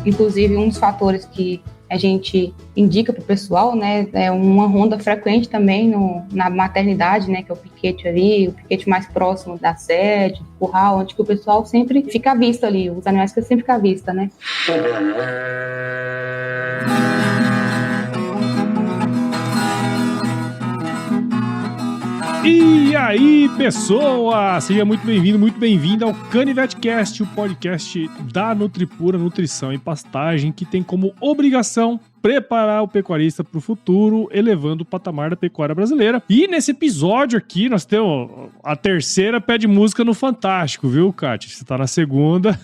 Inclusive, um dos fatores que a gente indica para o pessoal, né, é uma ronda frequente também na maternidade, né, que é o piquete ali, o piquete mais próximo da sede, do curral, onde que o pessoal sempre fica à vista ali, os animais que sempre ficam à vista, né. E aí, pessoa! Seja muito bem-vindo, muito bem-vinda ao CanivetCast, o podcast da Nutripura Nutrição e Pastagem, que tem como obrigação preparar o pecuarista para o futuro, elevando o patamar da pecuária brasileira. E nesse episódio aqui, nós temos a terceira pé de música no Fantástico, viu, Kátia? Você tá na segunda...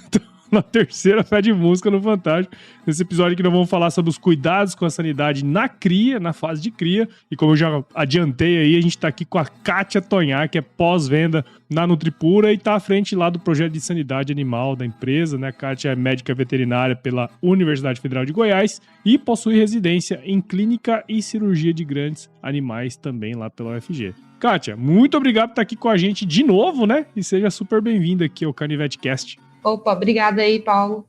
na terceira pé de música no Fantástico. Nesse episódio aqui nós vamos falar sobre os cuidados com a sanidade na cria, na fase de cria. E como eu já adiantei aí, a gente tá aqui com a Kátia Tonhar, que é pós-venda na Nutripura e tá à frente lá do projeto de sanidade animal da empresa, né? A Kátia é médica veterinária pela Universidade Federal de Goiás e possui residência em clínica e cirurgia de grandes animais também lá pela UFG. Kátia, muito obrigado por estar aqui com a gente de novo, né? E seja super bem-vinda aqui ao CanivetCast. Opa, obrigada aí, Paulo.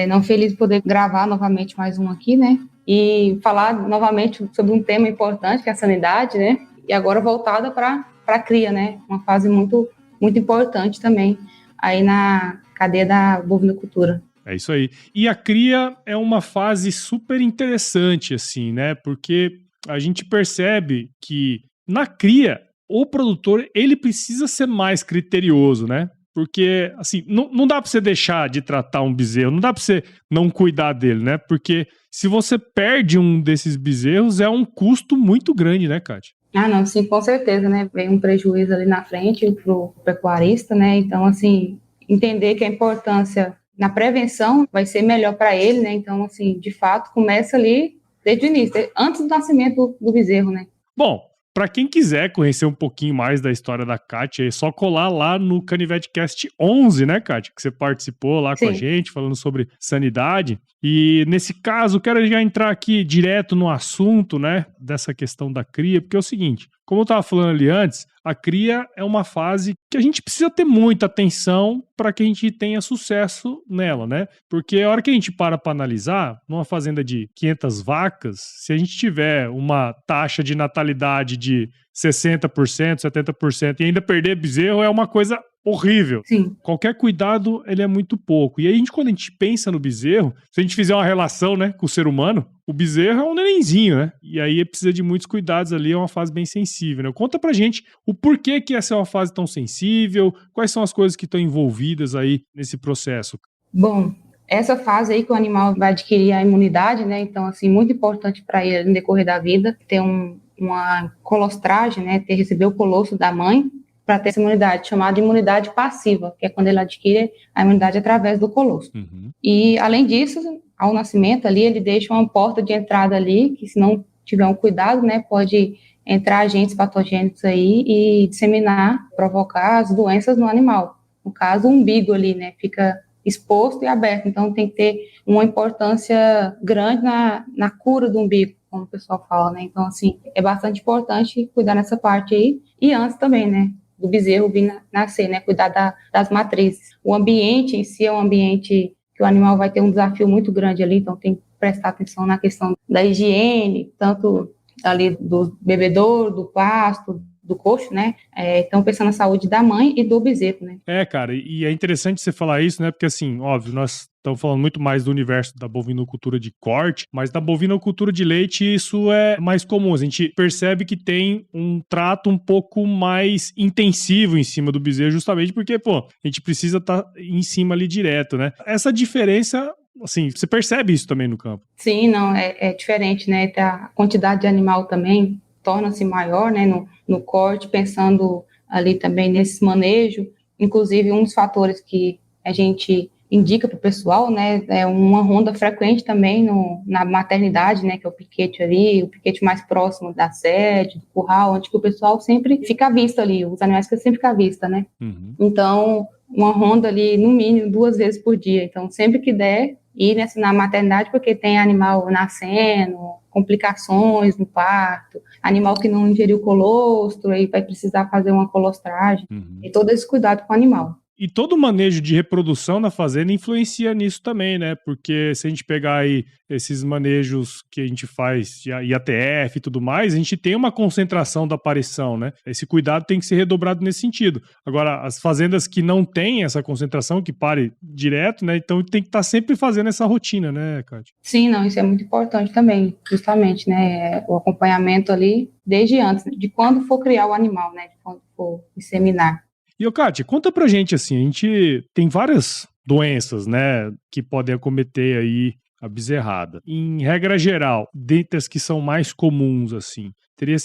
Não feliz de poder gravar novamente mais um aqui, né? E falar novamente sobre um tema importante, que é a sanidade, né? E agora voltada para a cria, né? Uma fase muito, muito importante também aí na cadeia da bovinocultura. É isso aí. E a cria é uma fase super interessante, assim, né? Porque a gente percebe que na cria, o produtor, ele precisa ser mais criterioso, né? Porque, assim, não dá pra você deixar de tratar um bezerro, não dá pra você não cuidar dele, né? Porque se você perde um desses bezerros, é um custo muito grande, né, Kátia? Ah, não, sim, com certeza, né? Vem um prejuízo ali na frente pro pecuarista, né? Então, assim, entender que a importância na prevenção vai ser melhor para ele, né? Então, assim, de fato, começa ali desde o início, antes do nascimento do bezerro, né? Bom, para quem quiser conhecer um pouquinho mais da história da Kátia, é só colar lá no CanivetCast 11, né, Kátia? Que você participou lá com a gente, falando sobre sanidade. E nesse caso, quero já entrar aqui direto no assunto, né, dessa questão da cria, porque é o seguinte, como eu estava falando ali antes, a cria é uma fase que a gente precisa ter muita atenção para que a gente tenha sucesso nela, né? Porque a hora que a gente para analisar, numa fazenda de 500 vacas, se a gente tiver uma taxa de natalidade de 60%, 70% e ainda perder bezerro, é uma coisa horrível. Sim. Qualquer cuidado, ele é muito pouco. E aí, quando a gente pensa no bezerro, se a gente fizer uma relação, né, com o ser humano, o bezerro é um nenenzinho, né? E aí precisa de muitos cuidados ali, é uma fase bem sensível, né? Conta pra gente o porquê que essa é uma fase tão sensível, quais são as coisas que estão envolvidas aí nesse processo. Bom, essa fase aí que o animal vai adquirir a imunidade, né? Então, assim, muito importante para ele no decorrer da vida, ter uma colostragem, né? Receber o colostro da mãe, para ter essa imunidade, chamada imunidade passiva, que é quando ele adquire a imunidade através do colostro. Uhum. E, além disso, ao nascimento ali, ele deixa uma porta de entrada ali, que se não tiver um cuidado, né, pode entrar agentes patogênicos aí e disseminar, provocar as doenças no animal. No caso, o umbigo ali, né, fica exposto e aberto, então tem que ter uma importância grande na cura do umbigo, como o pessoal fala, né, então, assim, é bastante importante cuidar nessa parte aí, e antes também, né, do bezerro vir nascer, né, cuidar das matrizes. O ambiente em si é um ambiente que o animal vai ter um desafio muito grande ali, então tem que prestar atenção na questão da higiene, tanto ali do bebedouro, do pasto, do coxo, né? Então, pensando na saúde da mãe e do bezerro, né? Cara, e é interessante você falar isso, né? Porque, assim, óbvio, nós estamos falando muito mais do universo da bovinocultura de corte, mas da bovinocultura de leite isso é mais comum. A gente percebe que tem um trato um pouco mais intensivo em cima do bezerro, justamente porque, pô, a gente precisa estar em cima ali direto, né? Essa diferença, assim, você percebe isso também no campo? Sim, não, é diferente, né? A quantidade de animal também torna-se maior, né, no corte, pensando ali também nesse manejo. Inclusive, um dos fatores que a gente indica para o pessoal, né, é uma ronda frequente também na maternidade, né, que é o piquete ali, o piquete mais próximo da sede, do curral, onde que o pessoal sempre fica à vista ali, os animais que sempre ficam à vista, né. Uhum. Então, uma ronda ali, no mínimo, 2 vezes por dia. Então, sempre que der, ir na maternidade, porque tem animal nascendo, complicações no parto, animal que não ingeriu colostro, aí vai precisar fazer uma colostragem, e todo esse cuidado com o animal. E todo o manejo de reprodução na fazenda influencia nisso também, né? Porque se a gente pegar aí esses manejos que a gente faz de IATF e tudo mais, a gente tem uma concentração da aparição, né? Esse cuidado tem que ser redobrado nesse sentido. Agora, as fazendas que não têm essa concentração, que pare direto, né? Então tem que estar sempre fazendo essa rotina, né, Kátia? Sim, não, isso é muito importante também, justamente, né? O acompanhamento ali desde antes, de quando for criar o animal, né? De quando for inseminar. E, Kátia, conta pra gente, assim, a gente tem várias doenças, né, que podem acometer aí a bezerrada. Em regra geral, dentre as que são mais comuns, assim, teria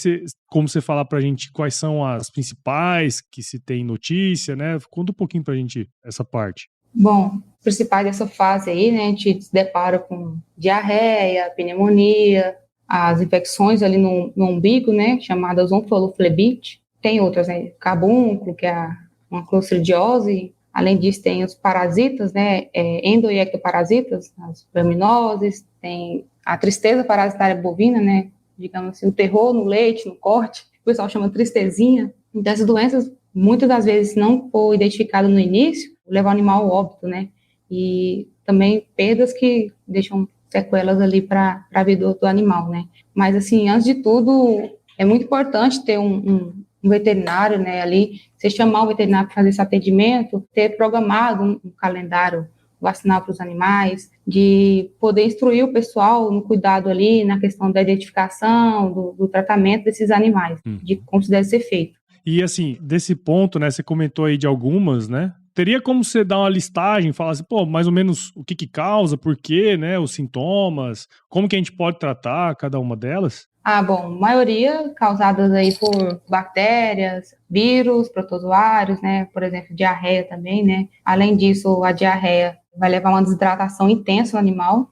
como você falar pra gente quais são as principais que se tem notícia, né? Conta um pouquinho pra gente essa parte. Bom, os principais dessa fase aí, né, a gente se depara com diarreia, pneumonia, as infecções ali no umbigo, né, chamadas onfaloflebite. Tem outras, né, carbúnculo, que é uma clostridiose. Além disso, tem os parasitas, né, endo- e ectoparasitas, as verminoses, tem a tristeza parasitária bovina, né, digamos assim, o terror no leite, no corte, o pessoal chama tristezinha. Então, essas doenças, muitas das vezes, não for identificada no início, leva o animal ao óbito, né, e também perdas que deixam sequelas ali para a vida do animal, né. Mas, assim, antes de tudo, é muito importante ter um veterinário, né, ali, você chamar o veterinário para fazer esse atendimento, ter programado um calendário vacinal para os animais, de poder instruir o pessoal no cuidado ali, na questão da identificação, do tratamento desses animais, de como isso deve ser feito. E assim, desse ponto, né, você comentou aí de algumas, né? Teria como você dar uma listagem, falar assim, pô, mais ou menos o que causa, por quê, né, os sintomas, como que a gente pode tratar cada uma delas? Bom, maioria causadas aí por bactérias, vírus, protozoários, né, por exemplo, diarreia também, né. Além disso, a diarreia vai levar a uma desidratação intensa no animal,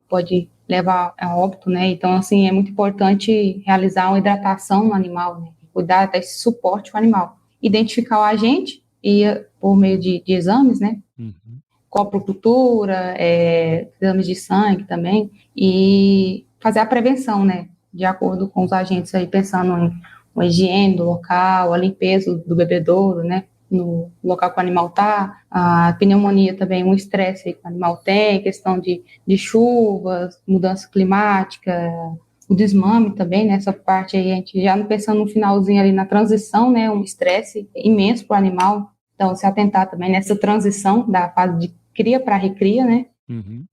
pode levar a óbito, né, então, assim, é muito importante realizar uma hidratação no animal, né, cuidar desse suporte ao animal. Identificar o agente e por meio de exames, né, coprocultura, exames de sangue também, e fazer a prevenção, né, de acordo com os agentes aí, pensando em uma higiene do local, a limpeza do bebedouro, né, no local que o animal está, a pneumonia também, um estresse que o animal tem, questão de chuvas, mudança climática, o desmame também, nessa parte aí, a gente já pensando no finalzinho ali na transição, né, um estresse imenso para o animal, então se atentar também nessa transição da fase de cria para recria, né,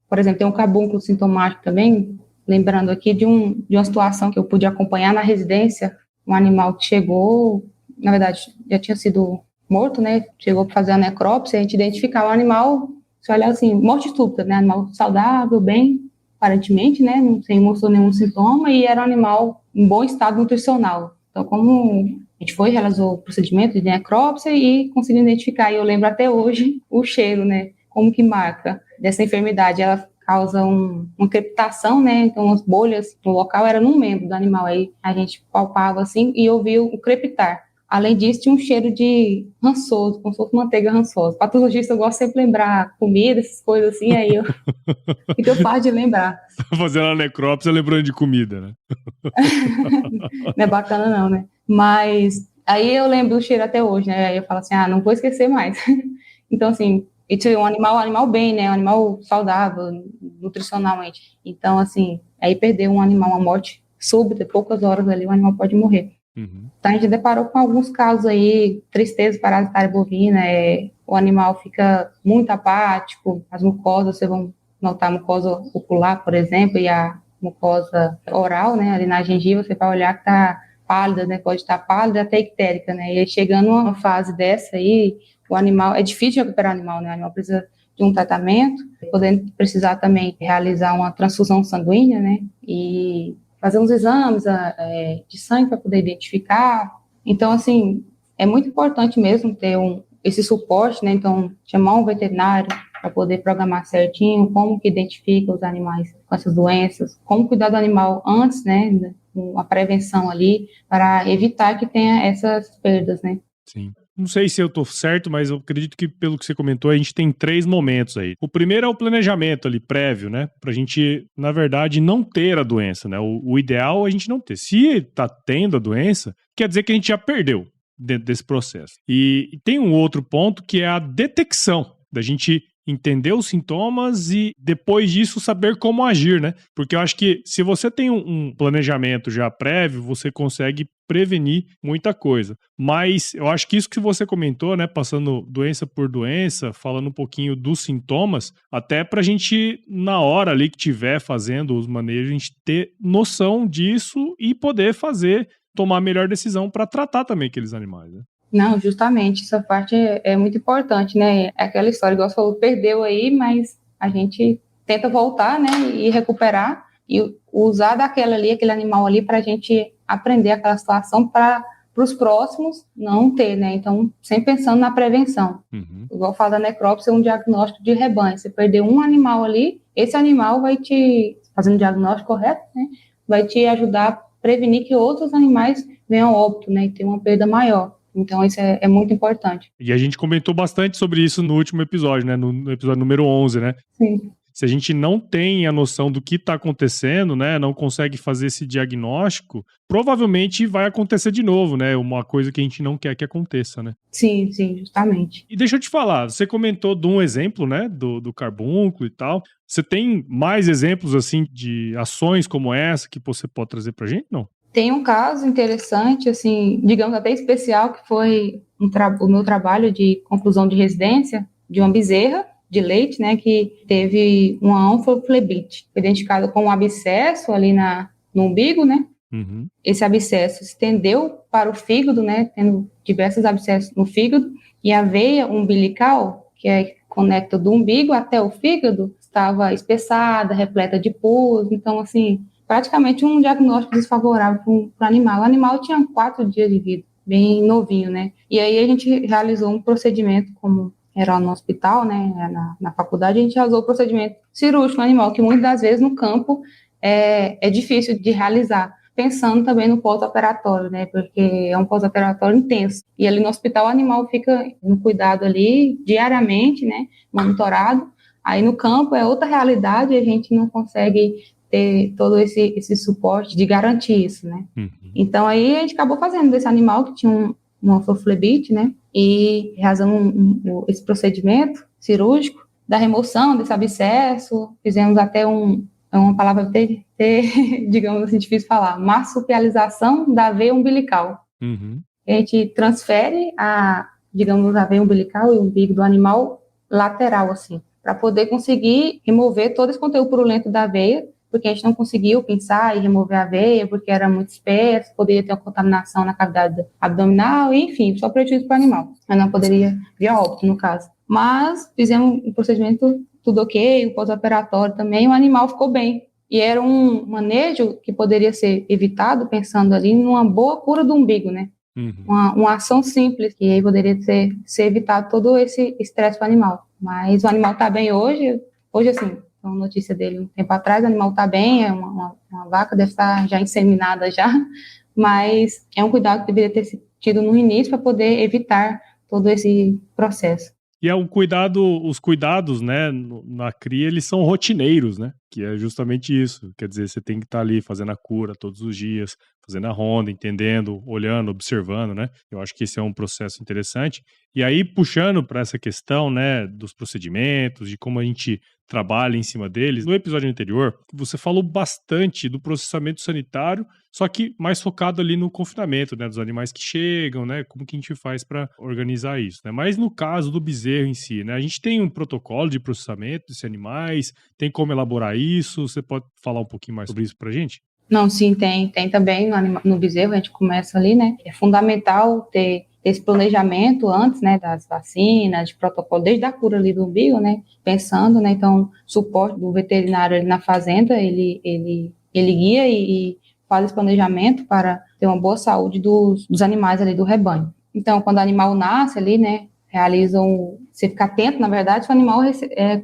Por exemplo, tem um cabúnculo sintomático também, lembrando aqui de uma situação que eu pude acompanhar na residência, um animal que chegou, na verdade, já tinha sido morto, né, chegou para fazer a necrópsia, a gente identificava o animal, se olhar assim, morte súbita, né, animal saudável, bem, aparentemente, né, sem mostrou nenhum sintoma, e era um animal em bom estado nutricional. Então, como a gente realizou o procedimento de necrópsia e conseguiu identificar, e eu lembro até hoje o cheiro, né, como que marca dessa enfermidade, ela causa uma crepitação, né, então as bolhas no local era num membro do animal, aí a gente palpava assim e ouvia o crepitar. Além disso, tinha um cheiro de rançoso, como se fosse manteiga rançosa. Patologista, eu gosto sempre de lembrar comida, essas coisas assim, aí eu fico fácil de lembrar. Fazendo a necrópsia lembrando de comida, né? Não é bacana não, né? Mas aí eu lembro do cheiro até hoje, né? Aí eu falo assim, não vou esquecer mais. Então, assim, isso é um animal bem, né? Um animal saudável, nutricionalmente. Então, assim, aí perder um animal, uma morte súbita, poucas horas ali, o animal pode morrer. Então, a gente deparou com alguns casos aí, tristeza parasitária bovina, o animal fica muito apático, as mucosas, vocês vão notar a mucosa ocular, por exemplo, e a mucosa oral, né, ali na gengiva, você vai olhar que tá pálida, né, pode estar pálida até ictérica, né, e aí chegando a uma fase dessa aí, o animal, é difícil de recuperar o animal, né, o animal precisa de um tratamento, podendo precisar também realizar uma transfusão sanguínea, né, e fazer uns exames de sangue para poder identificar. Então, assim, é muito importante mesmo ter esse suporte, né? Então, chamar um veterinário para poder programar certinho como que identifica os animais com essas doenças, como cuidar do animal antes, né? A prevenção ali, para evitar que tenha essas perdas, né? Sim. Não sei se eu tô certo, mas eu acredito que pelo que você comentou, a gente tem 3 momentos aí. O primeiro é o planejamento ali, prévio, né? Pra gente, na verdade, não ter a doença, né? O ideal é a gente não ter. Se tá tendo a doença, quer dizer que a gente já perdeu. dentro desse processo. E tem um outro ponto que é a detecção, da gente entender os sintomas e depois disso saber como agir, né? Porque eu acho que se você tem um planejamento já prévio, você consegue prevenir muita coisa. Mas eu acho que isso que você comentou, né, passando doença por doença, falando um pouquinho dos sintomas, até pra gente, na hora ali que tiver fazendo os manejos, a gente ter noção disso e poder tomar a melhor decisão para tratar também aqueles animais, né? Não, justamente, essa parte é muito importante, né? É aquela história, igual você falou, perdeu aí, mas a gente tenta voltar, né? E recuperar e usar aquele animal ali para a gente aprender aquela situação para os próximos não ter, né? Então, sempre pensando na prevenção. Uhum. Igual fala da necrópsia, é um diagnóstico de rebanho. Você perdeu um animal ali, esse animal vai te, fazendo o diagnóstico correto, né? Vai te ajudar a prevenir que outros animais venham a óbito, né? E ter uma perda maior. Então, isso é muito importante. E a gente comentou bastante sobre isso no último episódio, né? No episódio número 11, né? Sim. Se a gente não tem a noção do que está acontecendo, né? Não consegue fazer esse diagnóstico, provavelmente vai acontecer de novo, né? Uma coisa que a gente não quer que aconteça, né? Sim, justamente. E deixa eu te falar, você comentou de um exemplo, né? Do carbúnculo e tal. Você tem mais exemplos, assim, de ações como essa que você pode trazer pra gente, não? Tem um caso interessante, assim, digamos até especial, que foi o meu trabalho de conclusão de residência de uma bezerra de leite, né, que teve uma onfoflebite, identificada com um abscesso ali no umbigo, né? Uhum. Esse abscesso se estendeu para o fígado, né, tendo diversos abscessos no fígado, e a veia umbilical, que conecta do umbigo até o fígado, estava espessada, repleta de pus, então, assim, praticamente um diagnóstico desfavorável para o animal. O animal tinha 4 dias de vida, bem novinho, né? E aí a gente realizou um procedimento, como era no hospital, né? Na faculdade, a gente realizou o procedimento cirúrgico no animal, que muitas das vezes no campo é difícil de realizar. Pensando também no pós-operatório, né? Porque é um pós-operatório intenso. E ali no hospital o animal fica no cuidado ali diariamente, né? Monitorado. Aí no campo é outra realidade, a gente não consegue ter todo esse suporte de garantir isso, né? Uhum. Então, aí a gente acabou fazendo desse animal que tinha uma onfoflebite, né? E realizando esse procedimento cirúrgico da remoção desse abscesso, fizemos até uma palavra digamos assim, difícil de falar, marsupialização da veia umbilical. Uhum. A gente transfere a veia umbilical e o umbigo do animal lateral, assim, para poder conseguir remover todo esse conteúdo purulento da veia, porque a gente não conseguiu pinçar e remover a veia, porque era muito espesso, poderia ter uma contaminação na cavidade abdominal, enfim, só prejuízo para o animal. Eu não poderia vir a óbito, no caso. Mas fizemos um procedimento, tudo ok, o pós-operatório também, o animal ficou bem. E era um manejo que poderia ser evitado, pensando ali numa boa cura do umbigo, né? Uhum. Uma ação simples, que aí poderia ser evitado todo esse estresse para o animal. Mas o animal está bem hoje, assim, uma notícia dele um tempo atrás, o animal está bem, é uma vaca, deve estar já inseminada já, mas é um cuidado que deveria ter tido no início para poder evitar todo esse processo. E os cuidados, né, na cria, eles são rotineiros, né? Que é justamente isso. Quer dizer, você tem que estar ali fazendo a cura todos os dias, fazendo a ronda, entendendo, olhando, observando, né? Eu acho que esse é um processo interessante. E aí, puxando para essa questão, né, dos procedimentos, de como a gente trabalha em cima deles, no episódio anterior, você falou bastante do processamento sanitário, só que mais focado ali no confinamento, né, dos animais que chegam, né, como que a gente faz para organizar isso, né? Mas no caso do bezerro em si, né, a gente tem um protocolo de processamento desses animais, tem como elaborar isso? Você pode falar um pouquinho mais sobre isso pra gente? Não, sim, tem também no bezerro, a gente começa ali, né? É fundamental ter esse planejamento antes, né, das vacinas, de protocolo, desde a cura ali do umbigo, né, pensando, né, então, suporte do veterinário ali na fazenda, ele guia e faz esse planejamento para ter uma boa saúde dos animais ali do rebanho. Então, quando o animal nasce ali, né, você fica atento, na verdade, se o animal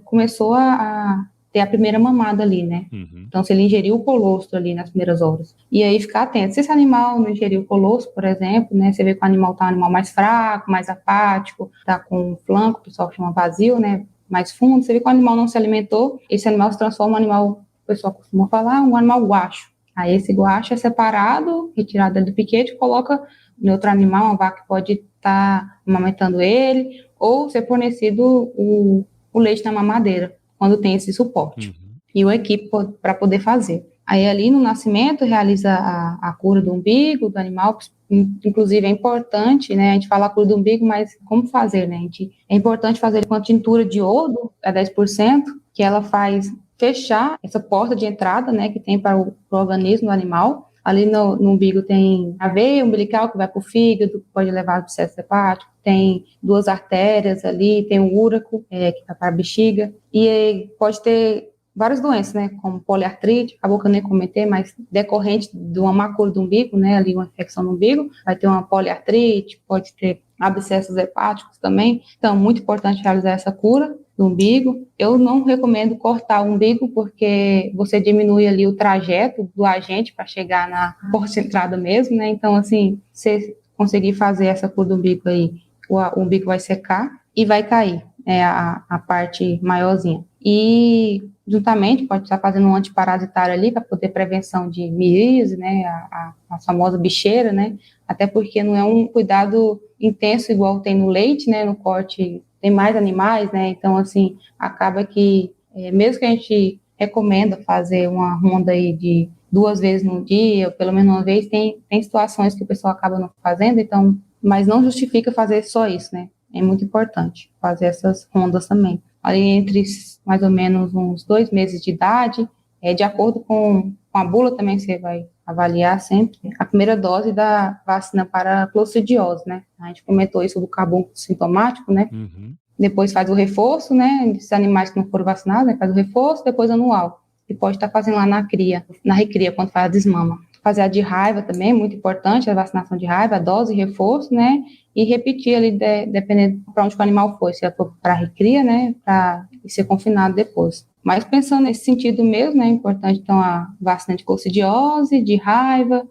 começou a ter a primeira mamada ali, né? Uhum. Então, se ele ingeriu o colostro ali nas primeiras horas. E aí, ficar atento. Se esse animal não ingeriu o colostro, por exemplo, né? Você vê que o animal tá um animal mais fraco, mais apático, tá com o flanco, o pessoal chama vazio, né? Mais fundo. Você vê que o animal não se alimentou, esse animal se transforma em um animal, o pessoal costuma falar, um animal guacho. Aí, esse guacho é separado, retirado do piquete, coloca em outro animal, uma vaca pode estar amamentando ele, ou ser fornecido o leite na mamadeira, quando tem esse suporte. E uma equipe para poder fazer. Aí ali no nascimento realiza a cura do umbigo do animal, inclusive é importante, né, a gente fala a cura do umbigo, mas como fazer, né, é importante fazer com a tintura de iodo a 10%, que ela faz fechar essa porta de entrada, né, que tem para o organismo do animal. Ali no umbigo tem a veia umbilical que vai para o fígado, que pode levar ao abscesso hepático, tem 2 artérias ali, tem o úraco, que vai para a bexiga, e pode ter várias doenças, né, como poliartrite, acabou que eu nem comentei, mas decorrente de uma má cura do umbigo, né, ali uma infecção no umbigo, vai ter uma poliartrite, pode ter abscessos hepáticos também, então muito importante realizar essa cura do umbigo. Eu não recomendo cortar o umbigo, porque você diminui ali o trajeto do agente para chegar na porta de entrada mesmo, né, então assim, se conseguir fazer essa cura do umbigo aí, o umbigo vai secar e vai cair, a parte maiorzinha. E juntamente pode estar fazendo um antiparasitário ali para poder prevenção de miríase, né, a famosa bicheira, né, até porque não é um cuidado intenso igual tem no leite, né, no corte tem mais animais, né, então assim, acaba que mesmo que a gente recomenda fazer uma ronda aí de 2 vezes no dia, ou pelo menos uma vez, tem situações que o pessoal acaba não fazendo, então, mas não justifica fazer só isso, né, é muito importante fazer essas rondas também. Ali entre mais ou menos uns 2 meses de idade, de acordo com a bula também você vai avaliar sempre a primeira dose da vacina para clostridiose, né? A gente comentou isso do carbúnculo sintomático, né? Depois faz o reforço, né? Esses animais que não foram vacinados, né? Faz o reforço, depois anual. E pode estar fazendo lá na recria, quando faz a desmama. Fazer a de raiva também, muito importante, a vacinação de raiva, a dose e reforço, né? E repetir ali, dependendo para onde o animal foi, se ela for para a recria, né? Para ser confinado depois. Mas pensando nesse sentido mesmo, né? É importante, então, a vacina de coccidiose, de raiva,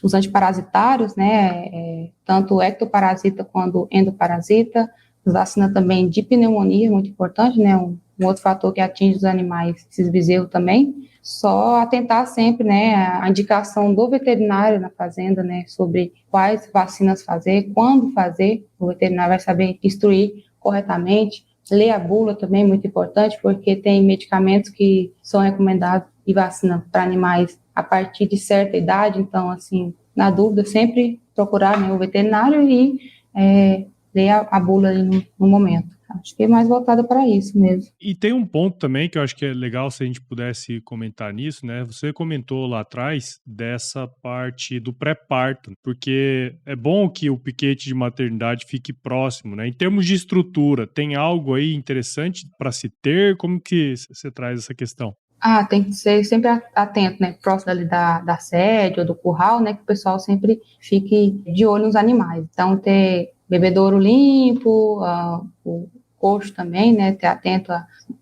os antiparasitários, né? Tanto o ectoparasita quanto endoparasita. Vacina também de pneumonia, muito importante, né? Um outro fator que atinge os animais, esses bezerros também. Só atentar sempre, né, a indicação do veterinário na fazenda, né, sobre quais vacinas fazer, quando fazer, o veterinário vai saber instruir corretamente. Ler a bula também é muito importante, porque tem medicamentos que são recomendados e vacina para animais a partir de certa idade, então, assim, na dúvida, sempre procurar, né, o veterinário e ler a bula ali no momento. Acho que é mais voltada para isso mesmo. E tem um ponto também que eu acho que é legal se a gente pudesse comentar nisso, né? Você comentou lá atrás dessa parte do pré-parto, porque é bom que o piquete de maternidade fique próximo, né? Em termos de estrutura, tem algo aí interessante para se ter? Como que você traz essa questão? Tem que ser sempre atento, né? Próximo ali da sede ou do curral, né? Que o pessoal sempre fique de olho nos animais. Então, ter bebedouro limpo, o coxo também, né? Ter atento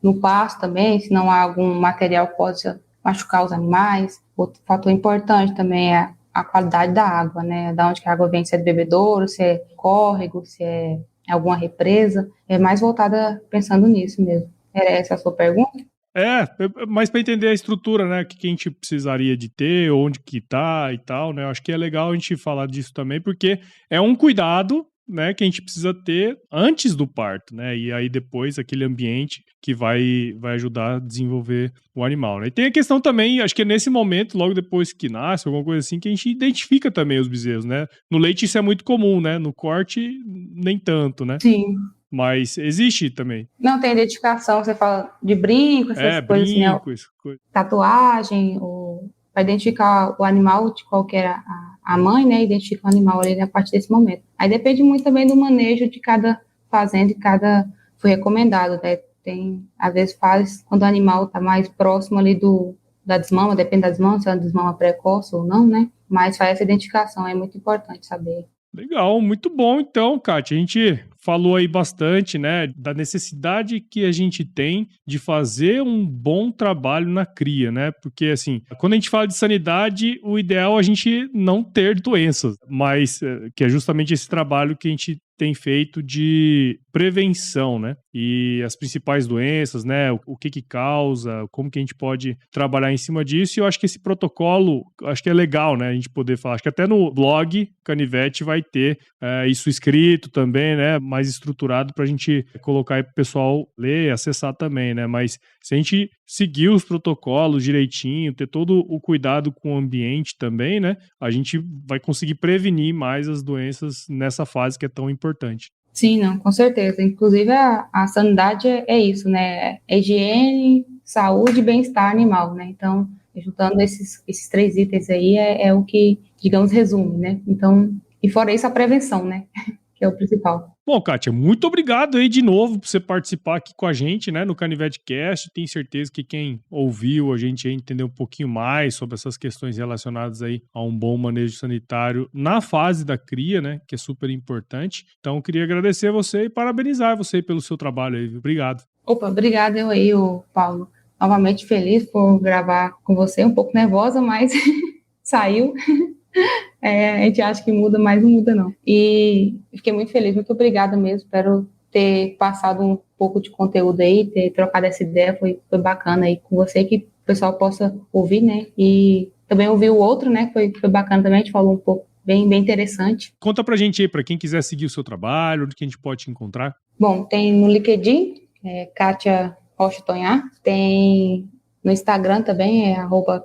no pasto também, se não há algum material que possa machucar os animais. Outro fator importante também é a qualidade da água, né? Da onde que a água vem, se é de bebedouro, se é córrego, se é alguma represa. É mais voltada pensando nisso mesmo. Era essa a sua pergunta? Mas para entender a estrutura, né, que a gente precisaria de ter, onde que tá e tal, né, eu acho que é legal a gente falar disso também, porque é um cuidado, né, que a gente precisa ter antes do parto, né, e aí depois aquele ambiente que vai ajudar a desenvolver o animal, né. E tem a questão também, acho que é nesse momento, logo depois que nasce, alguma coisa assim, que a gente identifica também os bezerros, né. No leite isso é muito comum, né, no corte nem tanto, né. Sim. Mas existe também. Não tem identificação, você fala de brinco, essas coisas Brinco, assim, né? Tatuagem, para identificar o animal de qualquer a mãe, né? Identifica o animal ali a partir desse momento. Aí depende muito também do manejo de cada fazenda e cada foi recomendado, né? Tem, às vezes faz quando o animal está mais próximo ali da desmama, depende da desmama, se é uma desmama precoce ou não, né? Mas faz essa identificação, é muito importante saber. Legal, muito bom então, Kátia. A gente falou aí bastante, né, da necessidade que a gente tem de fazer um bom trabalho na cria, né? Porque, assim, quando a gente fala de sanidade, o ideal é a gente não ter doenças, mas que é justamente esse trabalho que a gente tem feito de prevenção, né? E as principais doenças, né? O que causa, como que a gente pode trabalhar em cima disso. E eu acho que esse protocolo, acho que é legal, né? A gente poder falar. Acho que até no blog Canivete vai ter isso escrito também, né? Mais estruturado para a gente colocar aí para o pessoal ler e acessar também, né? Mas se a gente seguir os protocolos direitinho, ter todo o cuidado com o ambiente também, né? A gente vai conseguir prevenir mais as doenças nessa fase que é tão importante. Sim, não, com certeza. Inclusive, a sanidade é isso, né? É higiene, saúde e bem-estar animal, né? Então, juntando esses 3 itens aí é o que, digamos, resume, né? Então, e fora isso, a prevenção, né? Que é o principal. Bom, Kátia, muito obrigado aí de novo por você participar aqui com a gente, né, no Canivete Cast. Tenho certeza que quem ouviu a gente entender um pouquinho mais sobre essas questões relacionadas aí a um bom manejo sanitário na fase da cria, né, que é super importante. Então, queria agradecer a você e parabenizar você pelo seu trabalho aí, viu? Obrigado. Opa, obrigado eu aí, Paulo. Novamente feliz por gravar com você, um pouco nervosa, mas saiu. A gente acha que muda, mas não muda não. E fiquei muito feliz, muito obrigada mesmo, espero ter passado um pouco de conteúdo aí, ter trocado essa ideia, foi bacana aí com você, que o pessoal possa ouvir, né, e também ouvir o outro, né, foi bacana também, a gente falou um pouco, bem interessante. Conta pra gente aí, pra quem quiser seguir o seu trabalho, onde que a gente pode te encontrar? Bom, tem no LinkedIn, Kátia Rocha Tonhar, tem no Instagram também,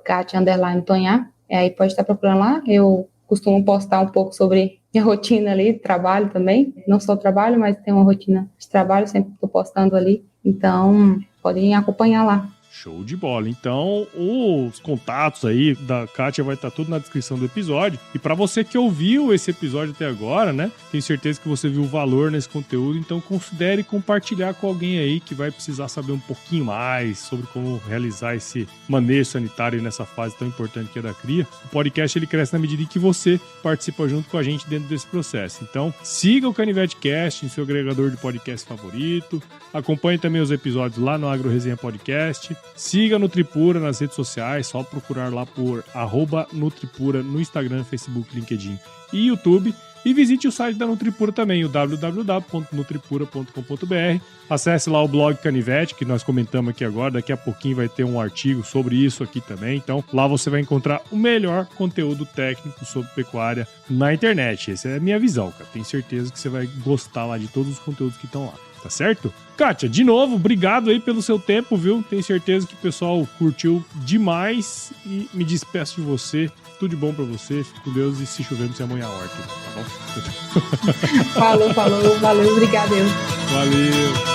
@Kátia_Tonhar, aí pode estar procurando lá, eu costumo postar um pouco sobre minha rotina ali, trabalho também, não só trabalho, mas tem uma rotina de trabalho, sempre estou postando ali, então podem acompanhar lá. Show de bola. Então, os contatos aí da Kátia vai estar tudo na descrição do episódio. E para você que ouviu esse episódio até agora, né? Tenho certeza que você viu o valor nesse conteúdo, então considere compartilhar com alguém aí que vai precisar saber um pouquinho mais sobre como realizar esse manejo sanitário nessa fase tão importante que é da cria. O podcast ele cresce na medida em que você participa junto com a gente dentro desse processo. Então, siga o Canivete Cast em seu agregador de podcast favorito. Acompanhe também os episódios lá no Agro Resenha Podcast. Siga a Nutripura nas redes sociais, só procurar lá por @Nutripura no Instagram, Facebook, LinkedIn e YouTube. E visite o site da Nutripura também, o www.nutripura.com.br. Acesse lá o blog Canivete, que nós comentamos aqui agora. Daqui a pouquinho vai ter um artigo sobre isso aqui também. Então, lá você vai encontrar o melhor conteúdo técnico sobre pecuária na internet. Essa é a minha visão, cara. Tenho certeza que você vai gostar lá de todos os conteúdos que estão lá. Tá certo? Kátia, de novo, obrigado aí pelo seu tempo, viu? Tenho certeza que o pessoal curtiu demais e me despeço de você. Tudo de bom pra você, fique com Deus e se chover não se amanhã a horta, tá bom? Falou, valeu, obrigado. Valeu.